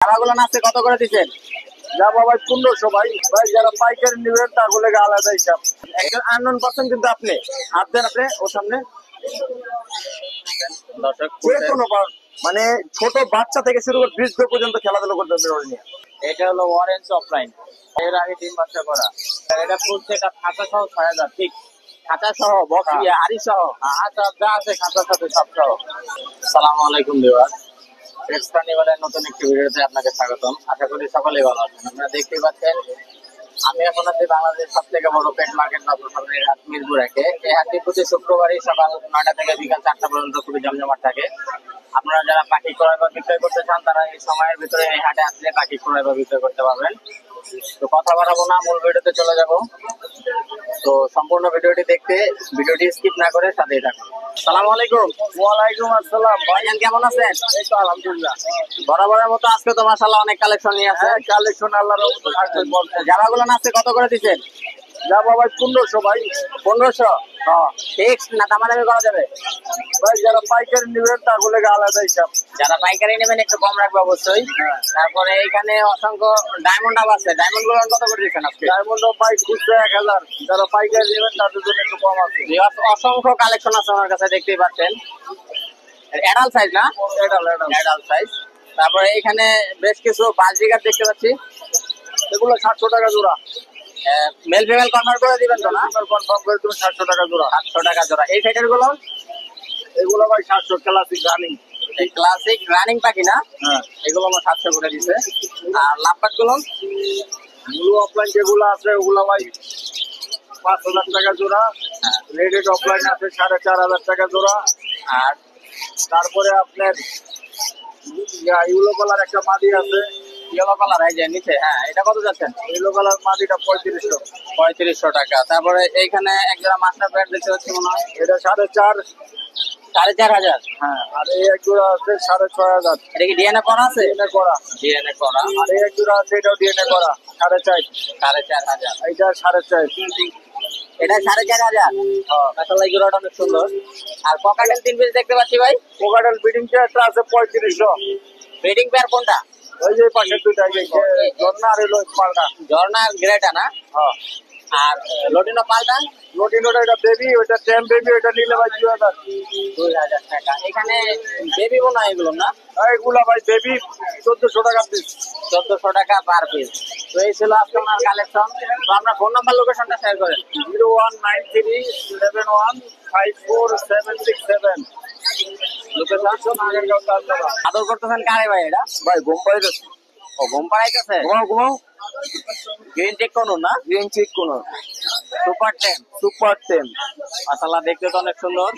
জামাগুলো আছে কত করে দিচ্ছেন? জামা ভাই 1500 ভাই। ভাই যারা পাইকারি নেবেন তাগুলো আলাদা হিসাব। একজন আননোন পারসন কিন্তু আপনি হাত দেন আপনি ওর সামনে দর্শক যে কোনো মানে ছোট বাচ্চা থেকে শুরু করে বৃদ্ধ পর্যন্ত খেলাধুলা করতে পারবে। এটা হলো অরেঞ্জ অফলাইন, এর আগে 3 বাচ্চা করা। এটা ফুলছে, এটা খাঁচা সহ 6000। ঠিক খাঁচা সহ বক্স দিয়ে হাড়ি সহ আচ্ছা যা আছে খাঁচার সাথে সব সহ। আসসালামু আলাইকুম ভিউয়ার, এক্সপানিবালের নতুন একটি ভিডিওতে আপনাকে স্বাগতম। আশা করি সকলেই ভালো আছেন। আপনারা দেখতেই পাচ্ছেন আমি এখন আছি বাংলাদেশের সব থেকে বড় পেট মার্কেট নগরের হাট মিরপুর একে। এই হাটটি প্রতি শুক্রবারই সকাল 9টা থেকে বিকাল 4টা পর্যন্ত খুবই জমজমাট থাকে। আপনারা যারা পাখি ক্রয় বা বিক্রয় করতে চান তারা এই সময়ের ভিতরে এই হাটে আসলে পাখি ক্রয় বা বিক্রয় করতে পারবেন। তো কথা বাড়াবো না, মূল ভিডিওতে চলে যাব। তো সম্পূর্ণ ভিডিওটি দেখতে ভিডিওটি স্কিপ না করে সাথেই থাকুন। আসসালামু আলাইকুম। ওয়ালাইকুম আসসালাম। ভাইজান কেমন আছেন? এই তো আলহামদুলিল্লাহ। বরাবরের মতো আজকে তো মাশাআল্লাহ অনেক কালেকশন নিয়ে আছে। কালেকশন আল্লাহর রহমতে। জামাগুলো আছে কত করে দিচ্ছেন? জামা ভাই 1500 ভাই। 1500? হ্যাঁ ফিক্স না দামাদামি করা যাবে? ভাই যারা পাইকারি নেবেন তাগুলো আলাদা হিসাব। যারা পাইকারি নেবেন একটু কম রাখবে অবশ্যই। তারপরে এখানে অসংখ্য ডায়মন্ড আপ আছে, ডায়মন্ড গুলো কত করে দিচ্ছেন আজকে? ডায়মন্ড ভাই খুচরা 1000, যারা পাইকারি নেবেন তাদের জন্য একটু কম আছে। অসংখ্য কালেকশন আছে আমার কাছে, দেখতেই পাচ্ছেন। অ্যাডাল্ট সাইজ না? Adult size. তারপরে এখানে বেশ কিছু বাজিগার দেখতে পাচ্ছি, এগুলো 700 টাকা জোড়া। মেল ফিমেল কনভার্ট করে দিবেন তো না? কনফার্ম করে তুমি 700 টাকা জোড়া। 700 টাকা জোড়া। এই সাইডের গুলো? এগুলো ভাই 700 ক্লাসিক রানিং। এই ক্লাসিক রানিং পাখি না? হ্যাঁ এগুলো আমার 700 করে দিছে। আর লাভবাট গুলো? ব্লু অফলাইন যেগুলো আছে ওগুলো ভাই 5000 টাকা জোড়া। রেডেড অফলাইন আছে 4500 টাকা জোড়া। আর তারপরে আপনার ইউলো কালার একটা মাদি আছে। ইয়েলো কালার এই যে নিচে, হ্যাঁ এটা কত যাচ্ছেন? ইউলো কালার মাদিটা 3500। 3500 টাকা। তারপরে এইখানে এক জোড়া মাস্টার প্যাড দেখতে পাচ্ছি মনে হয়, এটা 4.5। 4500? হ্যাঁ আর এই এক জোড়া আছে 6500। এটা কি ডিএনএ করা আছে? ডিএনএ করা। ডিএনএ করা। আর এই এক জোড়া আছে এটাও ডিএনএ করা 4.5। 4500? এইটা 4.5। এটা 4500? আসলে এই জোড়াটা অনেক সুন্দর। আর পকাটেল 3 পিস দেখতে পাচ্ছি ভাই। কোকাটেল বিডিং একটা আছে 3500। ব্রিডিং পেয়ার কোনটা? ওই যে পাশে দুইটা ঝর্ণা আর এলো পাল্টা। ঝর্ণা আর গ্রেটা না? হ্যাঁ আর লোটিনো পাল্টা? লোটিনোটা এটা বেবি, ওইটা টেম বেবি, ওইটা নিলে ভাই 2000। 2000 টাকা। এখানে বেবি মনে হয় এগুলো না? এগুলা ভাই বেবি 1400 টাকা পিস। 1400 টাকা পার পিস। তো এই ছিল আজকে আমার কালেকশন। তো আপনার ফোন নাম্বার লোকেশনটা শেয়ার করেন। 01937154767। লোকেশন আদর করতেছেন কারে ভাই? এটা ভাই ঘুম পাইতেছে। ও ঘুম পাড়াইতেছে। ঘুমাও ঘুমাও। গ্রিন চেক করুন না? গ্রিন চেক কোন সুপার 10। সুপার 10। মাশাআল্লাহ দেখতে তো অনেক সুন্দর।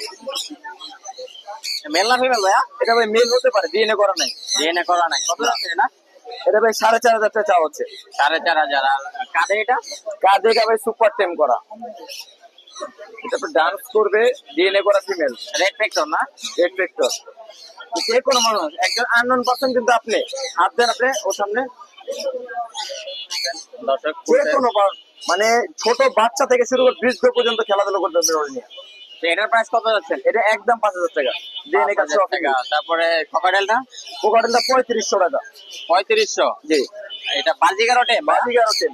মেল না ফিমেল ভাইয়া? এটা ভাই মেল হতে পারে, ডিএনএ করা নাই। ডিএনএ করা নাই। কত যাচ্ছে না? এটা ভাই 4500 টাকা চা হচ্ছে। 4500। আর কাঁধে এটা? কাঁধে এটা ভাই সুপার 10 করা। এটা ডান্স করবে, ডিএনএ করা ফিমেল। রেড ফ্যাক্টর না? Red factor. যে কোনো মানুষ, একজন আননোন পারসন কিন্তু আপনি হাত দেন আপনি ওর সামনে দর্শক যে কোনো মানে ছোট বাচ্চা থেকে শুরু করে বৃদ্ধ পর্যন্ত খেলাধুলা করতে পারবে। এটার প্রাইস কত যাচ্ছে? এটা একদম 5000 টাকা। ডিএনএ কাছে টাকা। তারপরে কোকাটেলটা? কোকাটেলটা 3500 টাকা। 3500? জি। এটা বাজিগারটে? বাজিগারটে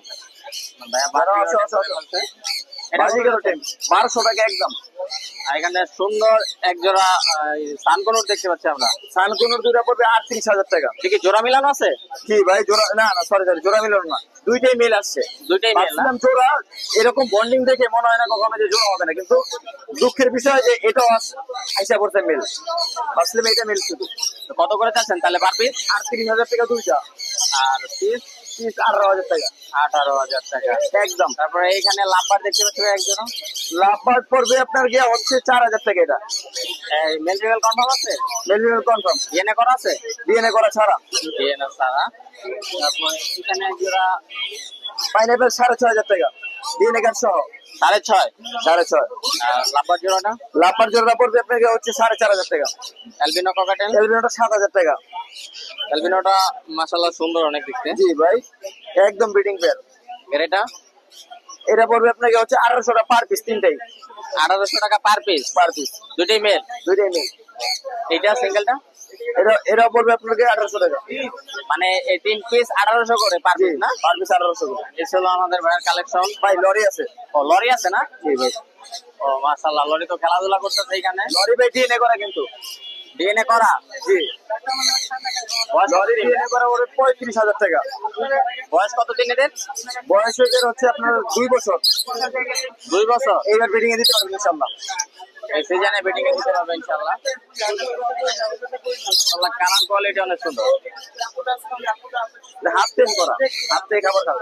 ভাইয়া বাজিগারটে 1200 টাকা একদম। এখানে সুন্দর এক জোড়া সানকনুর দেখতে পাচ্ছি আমরা। সানকনুর দুইটা পড়বে 38,000 টাকা। ঠিক জোড়া মিলানো আছে? কি ভাই জোড়া না না সরি জোড়া মিলানো না, দুইটাই মিল আসছে। দুইটাই মিল না? জোড়া এরকম বন্ডিং দেখে মনে হয় না কখনো যে জোড়া হবে না, কিন্তু দুঃখের বিষয় যে এটাও আইসা পড়ছে মিল। আসলে এটা মিল শুধু। কত করে চাচ্ছেন তাহলে পার পিস? 38,000 টাকা দুইটা। আর পিস 18,000 টাকা। 18,000 টাকা একদম। তারপরে এইখানে লাভবার দেখতে পাচ্ছি একজন। লাভবার পড়বে আপনার গিয়ে হচ্ছে 4000 টাকা। এটা মেল ফিমেল কনফার্ম আছে? Male female confirm. ডিএনএ করা আছে? ডিএনএ করা ছাড়া। ডিএনএ ছাড়া। তারপরে এখানে এক জোড়া পাইনাপেল 6500 টাকা ডিএনএ কার্ড সহ। 6.5? আর লাভবার জোড়াটা? লাভবার জোড়াটা পড়বে আপনার হচ্ছে 4500 টাকা। Albino cockatiel? অ্যালবিনোটা 7000 টাকা। অ্যালবিনোটা মাশাআল্লাহ সুন্দর অনেক দেখতে। জি ভাই একদম ব্রিডিং পেয়ার। গ্রেটা? এটা পড়বে আপনাকে হচ্ছে 1800 টাকা পার পিস। তিনটাই 1800 টাকা পার পিস? Per piece. দুইটাই মেল? দুইটাই মেল। এটা সিঙ্গেলটা এটা পড়বে আপনাকে 1800 টাকা। মানে এই 3 পিস 1800 করে পার পিস না? পার পিস 1800 করে। এই ছিল আমাদের ভাইয়ের কালেকশন। ভাই লরি আছে। ও লরি আছে না? জি ভাই। ও মাশাআল্লাহ, লরি তো খেলাধুলা করতেছে এখানে। লরি ভাই ডিএনএ করা কিন্তু। ডিএনএ করা? জি। লরি ডিএনএ করা ওর 35,000 টাকা। বয়স কত দিন এদের? বয়স হচ্ছে আপনার 2 বছর। 2 বছর। এইবার ব্রিডিং এ দিতে পারবেন ইনশাআল্লাহ। এই সিজনে বেটিং এ দিতে পারবে ইনশাআল্লাহ। আল্লাহ কালার কোয়ালিটি অনেক সুন্দর। হাফ টেম করা, হাফ থেকে খাবার খাবে।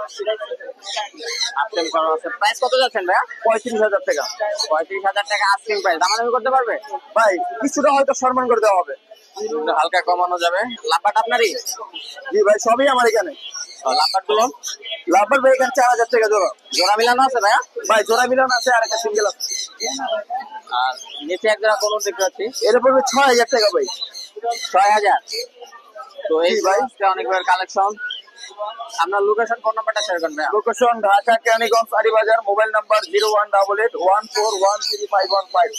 আস্কিং করা আছে। প্রাইস কত যাচ্ছেন ভাইয়া? 35,000 টাকা। 35,000 টাকা আস্কিং প্রাইস। দামাদামি করতে পারবে? ভাই কিছুটা হয়তো সম্মান করে দেওয়া হবে। একটু হালকা কমানো যাবে। লাম্বাট আপনারই? জি ভাই, সবই আমার এখানে। লাম্বাট গুলো লাভবার ভাই এখানে 4000 টাকা জোড়া। জোড়া মিলানো আছে ভাইয়া? ভাই জোড়া মিলান আছে আর একটা সিঙ্গেল আছে। আর নিচে এক জোড়া কোনো দেখতে পাচ্ছি এর পড়বে 6000 টাকা ভাই। 6000। তো এই জি ভাই। অনেক কালেকশন। আপনার লোকেশন ফোন নাম্বারটা শেয়ার করবেন ভাইয়া। Location Dhaka Keraniganj Aribazar, mobile number 01881413515।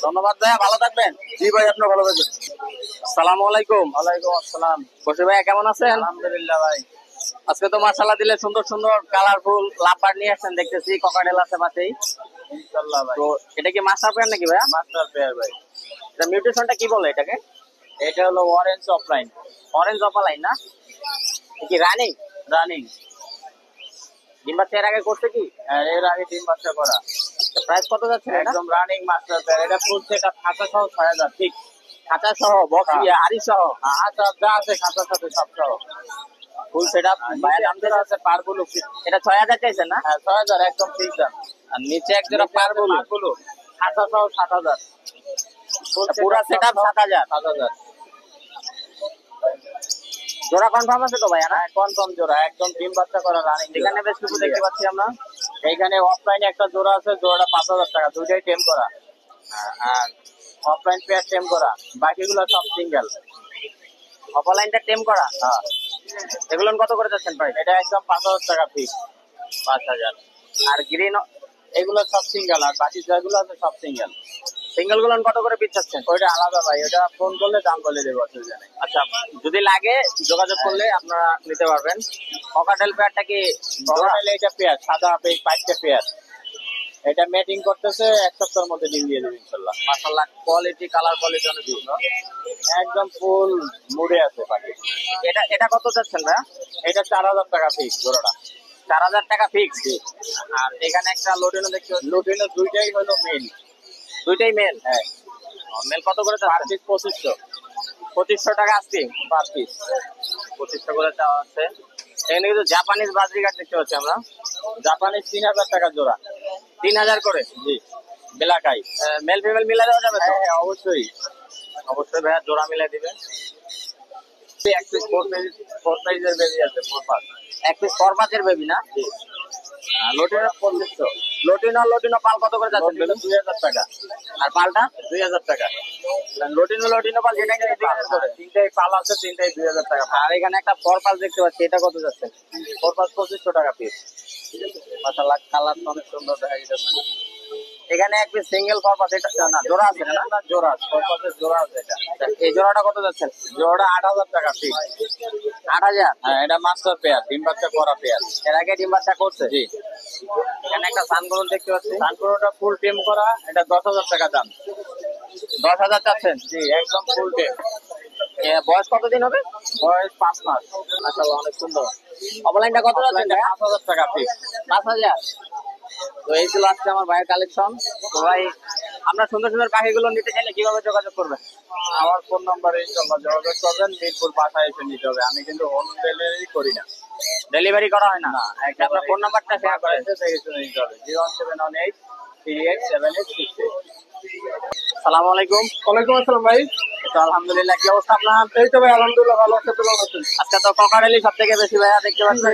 ধন্যবাদ ভাইয়া, ভালো থাকবেন। জি ভাই, আপনার ভালো থাকবেন। আসসালামু আলাইকুম। ওয়ালাইকুম আসসালাম। বসে ভাইয়া কেমন আছেন? আলহামদুলিল্লাহ ভাই। আজকে তো মাশাআল্লাহ দিলে সুন্দর সুন্দর কালারফুল লাভবার নিয়ে আসছেন দেখতেছি, ককাটেল আছে পাশেই। ইনশাআল্লাহ ভাই। তো এটা কি মাস্টার পেয়ার নাকি ভাইয়া? মাস্টার পেয়ার ভাই। এটা মিউটেশনটা কি বলে এটাকে? এটা হলো অরেঞ্জ অফলাইন। অরেঞ্জ অপালাইন না? এ কি রানিং? রানিং। ডিম বাচ্চা এর আগে করছে কি? এর আগে 3 বাচ্চা করা। প্রাইস কত যাচ্ছে এটা? একদম রানিং মাস্টার পেয়ার। এটা ফুল সেট আপ, খাঁচা সহ 6000 ঠিক। খাঁচা সহ, বক্স হ্যাঁ। দিয়ে হাড়ি সহ, আচ্ছা যা আছে খাঁচার সাথে সব সহ। Full setup. ভাইয়ের দাম দেওয়া আছে পারগুলো। এটা 6000 চাইছেন না? হ্যাঁ 6000 একদম ঠিক দাম। আর নিচে এক জোড়া পারগুলো পারগুলো খাঁচা সহ 7000। পুরো সেটআপ 7000। 7000 জোড়া কনফার্ম আছে তো ভাইয়া না? কনফার্ম জোড়া, একদম ডিম বাচ্চা করা রানিং। এখানে বেশ কিছু দেখতে পাচ্ছি আমরা। এইখানে অফলাইনে একটা জোড়া আছে, জোড়াটা 5000 টাকা, দুইটাই টেম করা। আর অফলাইন পেয়ার টেম করা, বাকিগুলো সব সিঙ্গেল। অফলাইনটা টেম করা। হ্যাঁ, এগুলো কত করে যাচ্ছেন ভাই? এটা একদম 5000 টাকা ফিক্স। 5000। আর গ্রিন এগুলো সব সিঙ্গেল, আর বাকি যেগুলো আছে সব সিঙ্গেল। সিঙ্গেল গুলো কত করে পিস চাচ্ছেন? ওইটা আলাদা ভাই, ওটা ফোন করলে দাম বলে দেবো, অসুবিধা নেই। আচ্ছা, যদি লাগে যোগাযোগ করলে আপনারা নিতে পারবেন। ককাটেল পেয়ারটা কি জোড়া? নরমালি এটা পেয়ার, সাদা পাইপটা পেয়ার। এটা ম্যাটিং করতেছে, 1 সপ্তাহের মধ্যে ডিম দিয়ে দেবে ইনশাল্লাহ। মাশাআল্লাহ, কোয়ালিটি, কালার কোয়ালিটি অনেক সুন্দর। একদম ফুল মুডে আছে পাখি। এটা কত যাচ্ছেন ভাইয়া? এটা 4000 টাকা ফিক্স জোড়াটা। 4000 টাকা ফিক্স। আর এখানে একটা লোডিনো দেখতে পাচ্ছি। লুটিনো দুইটাই হলো মেল। দুইটাই মেল। হ্যাঁ, মেল কত করে পার যাচ্ছে? পিস 2500। 2500 টাকা আজকে পার পিস 2500 করে চাওয়া আছে। এখানে কিন্তু জাপানিজ বাজরি কাঠ দেখতে পাচ্ছি আমরা। জাপানি 3000 টাকা জোড়া। 3000 করে। জি, বেলাকাই। মেল ফিমেল মিলা দেওয়া যাবে তো? হ্যাঁ হ্যাঁ, অবশ্যই। অবশ্যই ভাইয়া, জোড়া মিলাই দিবেন। এক পিস 4 সাইজের বেবি আছে, 4 পাঁচ। এক পিস করবাজের বেবি না? জি, লোটিনো 2500। লোটিনো পাল কত করে যাচ্ছে? 2000 টাকা। আর পালটা? 2000 টাকা। লোটিনো পাল যেটা তিনটাই পাল, তিনটাই পাল আছে, তিনটাই 2000 টাকা। আর এখানে একটা ফর পাল দেখতে পাচ্ছি, এটা কত যাচ্ছে? 4 পাঁচ 2500 টাকা পিস। মাশাআল্লাহ, কালার অনেক সুন্দর দেখা যাচ্ছে। এখানে এক পিস সিঙ্গেল ফর পাল, এটা না জোড়া আছে না? না জোড়া, 4 পাঁচের জোড়া আছে এটা। এই জোড়াটা কত যাচ্ছে? জোড়া 8000 টাকা পিস। 8000। হ্যাঁ, এটা মাস্টার পেয়ার, ডিম বাচ্চা করা পেয়ার। এর আগে ডিম বাচ্চা করছে। জি, এখানে একটা সানগরুন দেখতে পাচ্ছি। সানপুরোটা ফুল টিম করা, এটা 10,000 টাকা দাম। 10,000 চাচ্ছেন? জি, একদম ফুল টিম। বয়স কতদিন হবে? বয়স 5 মাস। মাশাআল্লাহ, অনেক সুন্দর। অফলাইনটা কত যাচ্ছে? 5000 টাকা পিস। 5000। তো এই ছিল আজকে আমার ভাইয়ের কালেকশন। তো ভাই, আমরা সুন্দর সুন্দর পাখিগুলো নিতে চাইলে কিভাবে যোগাযোগ করবেন? আমার ফোন নম্বরে ইনশাল্লাহ যোগাযোগ করবেন। মিরপুর বাসায় এসে নিতে হবে, আমি কিন্তু হোম ডেলিভারি করি না। ডেলিভারি করা হয় না? না, একটা আপনার ফোন নাম্বারটা শেয়ার করেন। এসে নিতে হবে। 01718 387868। সালামু আলাইকুম। ওয়ালাইকুম আসসালাম ভাই। তো আলহামদুলিল্লাহ, কি অবস্থা আপনার? এই তো ভাই আলহামদুলিল্লাহ ভালো আছে, ভালো আছেন? আজকে তো ককারেলি সব থেকে বেশি ভাইয়া দেখতে পাচ্ছি।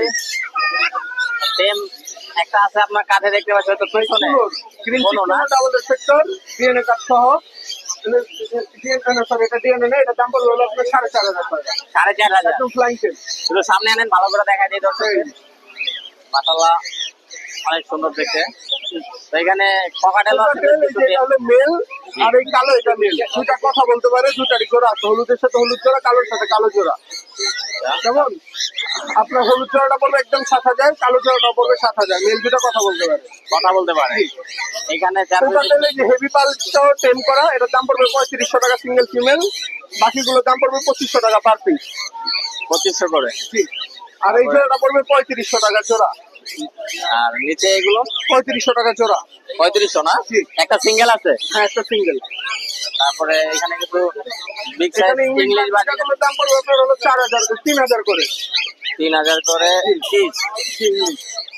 সেম একটা আছে আপনার কাঁধে দেখতে পাচ্ছি, তো পিছনে গ্রিন কোনো না? ডাবল সেক্টর, ডিএনএ কার্ড সহ। এটা ডিএনএ না, এটা দাম পড়বে হলো আপনার 4500 টাকা। 4500। একদম ফ্লাইং টেস্ট। শুধু সামনে আনেন, ভালো করে দেখা দিই দর্শক। মাশাআল্লাহ, অনেক সুন্দর দেখতে। তো এখানে ককাটেল আছে এটা হলো মেল আর এই কালো এটা মেল, দুটা কথা বলতে পারে, দুটারই জোড়া আছে, হলুদের সাথে হলুদ জোড়া, কালোর সাথে কালো জোড়া। যেমন আপনার হলুদ জোড়াটা পড়বে একদম 7,000, কালো জোড়াটা পড়বে 7,000। মেল দুটো কথা বলতে পারে। কথা বলতে পারে। এখানে কোকাটেলের যে হেভি পালটাও টেম করা, এটার দাম পড়বে 3500 টাকা সিঙ্গেল ফিমেল, বাকিগুলোর দাম পড়বে 2500 টাকা পার পিস। 2500 করে। আর এই জোড়াটা পড়বে 3500 টাকা জোড়া। আর নিচে এগুলো 3500 টাকা জোড়া। 3500 না? একটা সিঙ্গেল আছে? হ্যাঁ, একটা সিঙ্গেল। তারপরে এখানে কিছু বিগ সাইজ ইংলিশ বাজিগুলোর দাম পড়বে আপনার হলো 4000 3000 করে। 3000 করে পিস।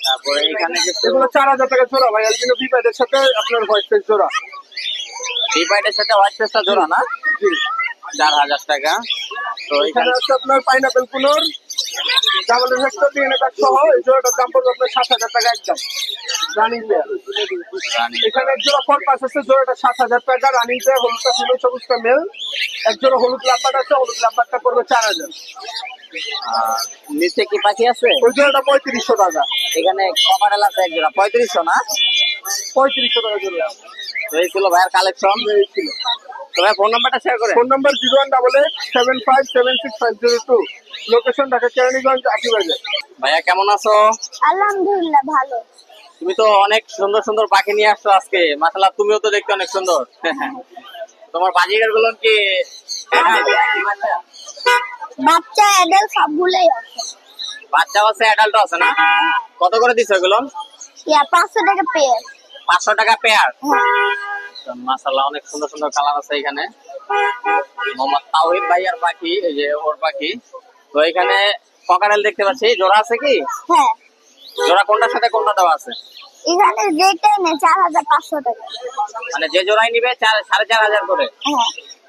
তারপরে এখানে কিছু এগুলো 4000 টাকা জোড়া ভাই, অ্যালবিনো বিপাইডের সাথে আপনার হোয়াইট ফেস জোড়া। ডিভাইডের সাথে হোয়াইট পেস্টটা জোড়া না? জি। 4000 টাকা। তো এখানে এখানে আছে আপনার pineapple কুনোর double effector DNA card সহ, এই জোড়াটার দাম পড়বে আপনার 7000 টাকা একদম রানিং প্লেয়ার। রানী। এখানে এক জোড়া ফর পাস আছে, জোড়াটা 7000 টাকা রানিং প্লেয়ার, হলুদটা ফিমেল সবুজটা মেল। এক জোড়া হলুদ লাম্বারটা আছে, হলুদ লাম্বারটা পড়বে 4000। আর নিচে কি পাখি আছে? ওই জোড়াটা 3500 টাকা। এখানে কপারেল আছে এক জোড়া 3500 না? 3500 টাকা জোড়া। তো এই ছিল ভাইয়ের কালেকশন। এই ছিল। তো ভাই ফোন নাম্বারটা শেয়ার করে। Phone number 018875765502, location Dhaka Keraniganj Akibazar. ভাইয়া কেমন আছো? আলহামদুলিল্লাহ ভালো। তুমি তো অনেক সুন্দর সুন্দর পাখি নিয়ে আসছো আজকে, মাশাআল্লাহ তুমিও তো দেখতে অনেক সুন্দর। তোমার বাজিগার গুলো কি বাচ্চা অ্যাডাল্ট সবগুলোই আছে। বাচ্চা আছে অ্যাডাল্ট আছে না? কত করে দিছো এগুলো? 500 টাকা পেয়ার। 500 টাকা পেয়ার। হ্যাঁ। মাশাআল্লাহ অনেক সুন্দর সুন্দর কালার আছে এখানে। মোহাম্মদ তাওহিদ ভাইয়ার পাখি, এই যে ওর পাখি। তো এখানে ককারেল দেখতে পাচ্ছি, জোড়া আছে কি? হ্যাঁ, জোড়া কোনটার সাথে কোনটা দেওয়া আছে? এখানে রেটে নেই 4500 টাকা। মানে যে জোড়াই নিবে 4500 করে। হ্যাঁ,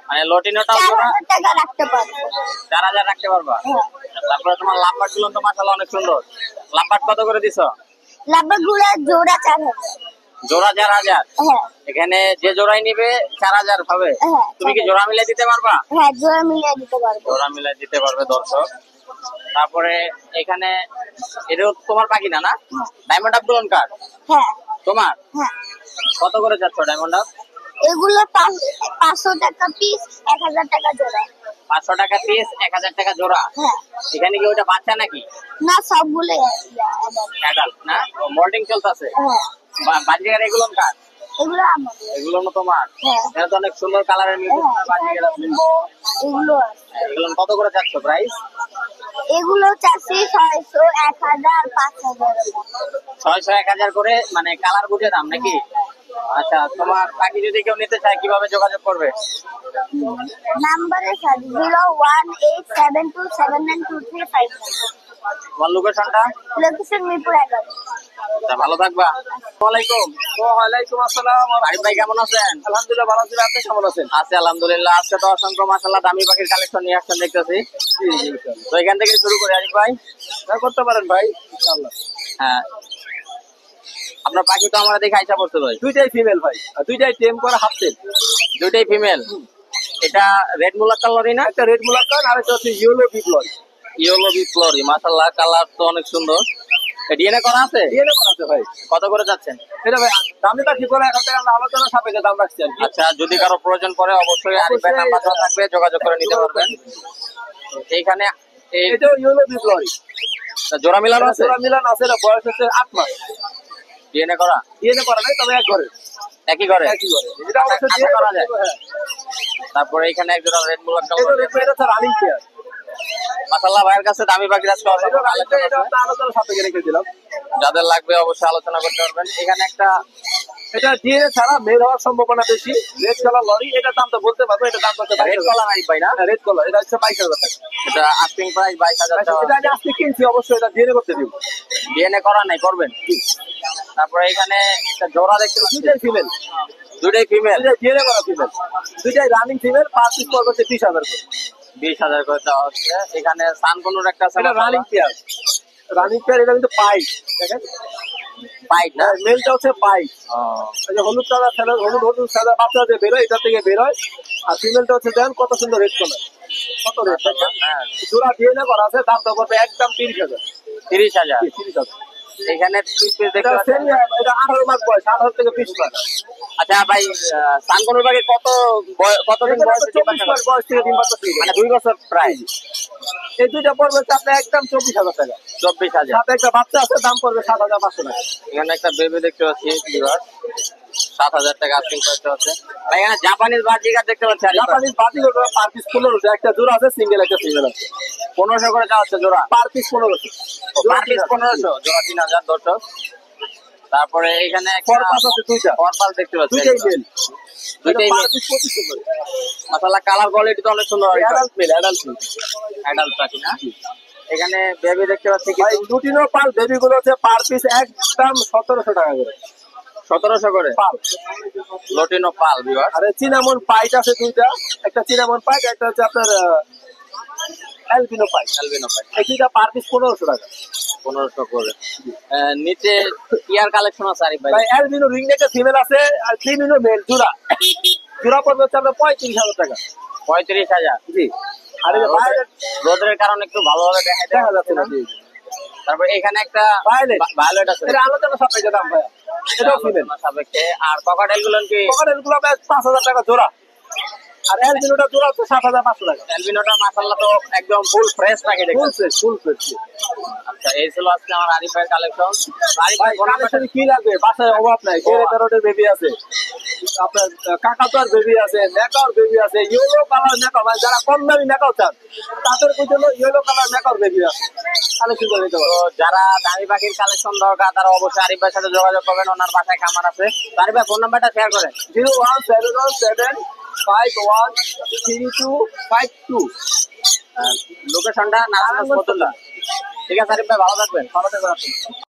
মানে লটিনোটাও জোড়া 4000 টাকা রাখতে পারবো। 4000 রাখতে পারবা। হ্যাঁ, তারপরে তোমার লাম্বার গুলো তো মাশাআল্লাহ অনেক সুন্দর। লাম্বার কত করে দিছো? লাভগুলো জোড়া 4000। জোড়া 4000। হ্যাঁ, এখানে যে জোড়াই নিবে 4000 হবে। হ্যাঁ। তুমি কি জোড়া মিলে দিতে পারবা? হ্যাঁ, জোড়া মিলিয়ে দিতে পারবো। জোড়া মিলে দিতে পারবে দর্শক। তারপরে এখানে এটাও তোমার পাখি না? না, ডায়মন্ড আপ দুলন কার হ্যাঁ, তোমার? হ্যাঁ। কত করে যাচ্ছ ডায়মন্ড আপ? এগুলো 500 টাকা পিস, 1000 টাকা জোড়া। 500 টাকা পিস, 1000 টাকা জোড়া। হ্যাঁ, এখানে কি ওটা বাচ্চা নাকি না সবগুলোই adult। অ্যাডাল্ট? না, মোল্ডিং চলতেছে। হ্যাঁ, বাজিগার এগুলো কার? এগুলো আমার। এগুলো না তোমার? হ্যাঁ। এখানে তো অনেক সুন্দর কালারের মিউজিক বাজিগার আছে। এগুলো আছে। এগুলো কত করে যাচ্ছ প্রাইস? এগুলো চাচ্ছি 600, 1000, 5000। 600, 1000 করে, মানে কালার বুঝে দাম নাকি? আচ্ছা, তোমার পাখি যদি কেউ নিতে চায় কিভাবে যোগাযোগ করবে? নাম্বারের সাথে 01872792359। তোমার লোকেশনটা? লোকেশন মিরপুর 11। আচ্ছা, ভালো থাকবা। আসসালামু আলাইকুম। ওয়ালাইকুম আসসালাম। আরিফ ভাই কেমন আছেন? আলহামদুলিল্লাহ ভালো আছি, আপনি কেমন আছেন? আছে আলহামদুলিল্লাহ। আজকে তো অসংখ্য মাশাআল্লাহ দামি পাখির কালেকশন নিয়ে আসছেন দেখতেছি। তো এখান থেকে শুরু করি আরিফ ভাই। করতে পারেন ভাই, ইনশাআল্লাহ। হ্যাঁ, আপনার পাখি তো আমরা দেখে আইসা পড়ছে ভাই। দুইটাই ফিমেল ভাই, আর দুইটাই টেম করা হাফ টেম। দুইটাই ফিমেল। এটা রেড মুলাক্কাল লরি না? একটা রেড মুলাক্কান আর একটা হচ্ছে ইয়েলো বিপ্লব। ইয়েলো বিপ্লরি, মাশাআল্লাহ কালার তো অনেক সুন্দর। ডিএনএ করা আছে? ডিএনএ করা আছে ভাই। কত করে যাচ্ছেন? এটা ভাই দামে কি করে এখন থেকে আমরা আলোচনা সাপেক্ষে দাম রাখছি আর কি। আচ্ছা, যদি কারো প্রয়োজন পড়ে অবশ্যই আরিফ ভাই নাম্বার দেওয়া থাকবে, যোগাযোগ করে নিতে পারবেন। এইখানে এটা ইয়েলো বিপ্লব জোড়া মিলানো আছে? জোড়া মিলান আছে, এটা বয়স হচ্ছে 8 মাস। ডিএনএ করা? ডিএনএ করা নাই, তবে এক ঘরে একই করে? একই ঘরে। এটা অবশ্য আশা ডিএনএ করা যায়। হ্যাঁ। তারপরে এখানে এক জোড়া রেড মুলাক্কাল এটা রেড এটা হচ্ছে রানিং পেয়ার। মাশাআল্লাহ ভাইয়ের কাছে দামি পাখির আজকে অসংখ্য এটা রানিং কালেকশন এটা আছে। আমরা আলোচনা সাপেক্ষে রেখে দিলাম। যাদের লাগবে অবশ্যই আলোচনা করতে পারবেন। এখানে একটা এটা ডিএনএ ছাড়া মেল হওয়ার সম্ভাবনা বেশি। রেড কালার লরি, এটা দাম তো বলতে পারবো, এটা দাম হচ্ছে রেড কলার আরিফ ভাই না? রেড কালার, এটা হচ্ছে 22000 টাকা। এটা আস্কিং প্রাইস 22000 টাকা। এটা আমি আজকে কিনছি, অবশ্যই এটা ডিএনএ করতে দিব। ডিএনএ করা নাই, করবেন? তারপরে এখানে একটা জোড়া দেখতে পাচ্ছি, দুইটাই ফিমেল, দুইটাই ফিমেল। দুইটাই ডিএনএ করা ফিমেল, দুইটাই রানিং ফিমেল। পার পিস পড়বে হচ্ছে 20000 করে। 20000 করে দেওয়া হচ্ছে। এখানে সানকুনুর একটা আছে, এটা রানিং পেয়ার, রানিং পেয়ার। এটা কিন্তু পাইট, দেখেন পাইট না? মেলটা হচ্ছে পাইট। ও, এই যে হলুদ কালার সাদা, হলুদ হলুদ সাদা বাচ্চা যে বেরোয়, এটা থেকে বেরোয়। আর ফিমেলটা হচ্ছে দেখেন কত সুন্দর রেড কালার, কত রেড। হ্যাঁ। জোড়া ডিএনএ করা আছে, দামটা পড়বে একদম 30000। 30000। 30000। এখানে 3 পিস দেখতে এটা পাচ্ছেন। এটা 18 মাস বয়স, 18 থেকে 20 মাস। আচ্ছা ভাই, সানকোনোর বাগে কতদিন এগুলো বয়সে ডিম 24 বাচ্চা মাস করে? বয়স থেকে ডিম বাচ্চা শুরু করে। মানে 2 বছর প্রায়। এই দুইটা পড়বে হচ্ছে আপনার একদম 24,000 টাকা। 24,000। সাথে একটা বাচ্চা আছে, দাম পড়বে 7,500 টাকা। এখানে একটা বেবি দেখতে পাচ্ছি ভিউয়ার, 7,000 টাকা আস্কিং করতে হচ্ছে। ভাই এখানে জাপানিজ বাজিকার দেখতে পাচ্ছি আরিফ ভাই। জাপানিজ বাতিল পার পিস 1500, একটা জোড়া আছে, সিঙ্গেল একটা ফিমেল আছে। 1500 করে দেওয়া হচ্ছে জোড়া। Per piece 1500। পার পিস 1500, জোড়া 3000 দর্শক। তারপরে এখানে একটা ফরপাস আছে দুইটা, ফরপাল দেখতে পাচ্ছি। দুইটাই মেল। দুইটাই পার মেল। পিস 2500 করে। মাশাআল্লাহ, কালার কোয়ালিটি তো অনেক সুন্দর। Adult male, adult male. Adult পাখি না? এখানে বেবি দেখতে পাচ্ছি ভাই কিছু। লুটিনো পাল বেবি গুলো হচ্ছে পার পিস একদম 1700 টাকা করে 1700 করে পাল। লটিনো পাল ভিউয়ার। আর চিনামন পাইট আছে দুইটা, একটা চিনামন পাইট, একটা হচ্ছে আপনার অ্যালবিনো পাইট। অ্যালবিনো পাখি এই দুইটা পার পিস 1500 টাকা। 1500 করে। নিচে ইয়ার কালেকশন আছে আরিফ ভাই। ভাই অ্যালবিনো রিং নেকে ফিমেল আছে, আর ক্রিমিনো মেল জোড়া। জোড়া পড়বে হচ্ছে আপনার 35,000 টাকা। 35,000। জি। আর এই যে ভায়োলেট রোদের কারণে একটু ভালোভাবে দেখা দেখা যাচ্ছে না। জি। তারপর এখানে একটা ভায়োলেট, ভায়োলেট আছে। এটা আলোচনা সাপেক্ষে দাম ভাইয়া, এটাও ফিমেল। আলোচনা সাপেক্ষে। আর ককাটেল গুলো কি? পকেটের গুলো 5,000 টাকা জোড়া, আর অ্যালবিনোটা জোড়া হচ্ছে 7,500 টাকা। অ্যালবিনোটা মাশাআল্লাহ তো একদম ফুল ফ্রেশ পাখি দেখতে। Full fresh, full fresh. আচ্ছা, এই ছিল আজকে আমার আরিফ ভাইয়ের কালেকশন। আরিফ ভাই ভাই কালেকশন কি লাগবে, বাসায় অভাব নাই। কেরেটারোটের বেবি আছে, আপনার কাকাতুয়ার বেবি আছে, মেকাওর বেবি আছে, ইয়েলো কালার মেকাও। মানে যারা কম দামি মেকাও চান তাদের জন্য ইয়েলো কালার মেকাওর বেবি আছে, কালেকশন করে নিতে তো পারো। যারা দামি পাখির কালেকশন দরকার তারা অবশ্যই আরিফ ভাইয়ের সাথে যোগাযোগ করবেন। ওনার বাসায় খামার আছে। তো আরিফ ভাই ফোন নাম্বারটা শেয়ার করেন। 01717513252। লোকেশনটা নারায়ণগঞ্জ ফতুল্লা। ঠিক আছে আরিফ ভাই, ভালো থাকবেন। ভালো থাকবেন আপনি।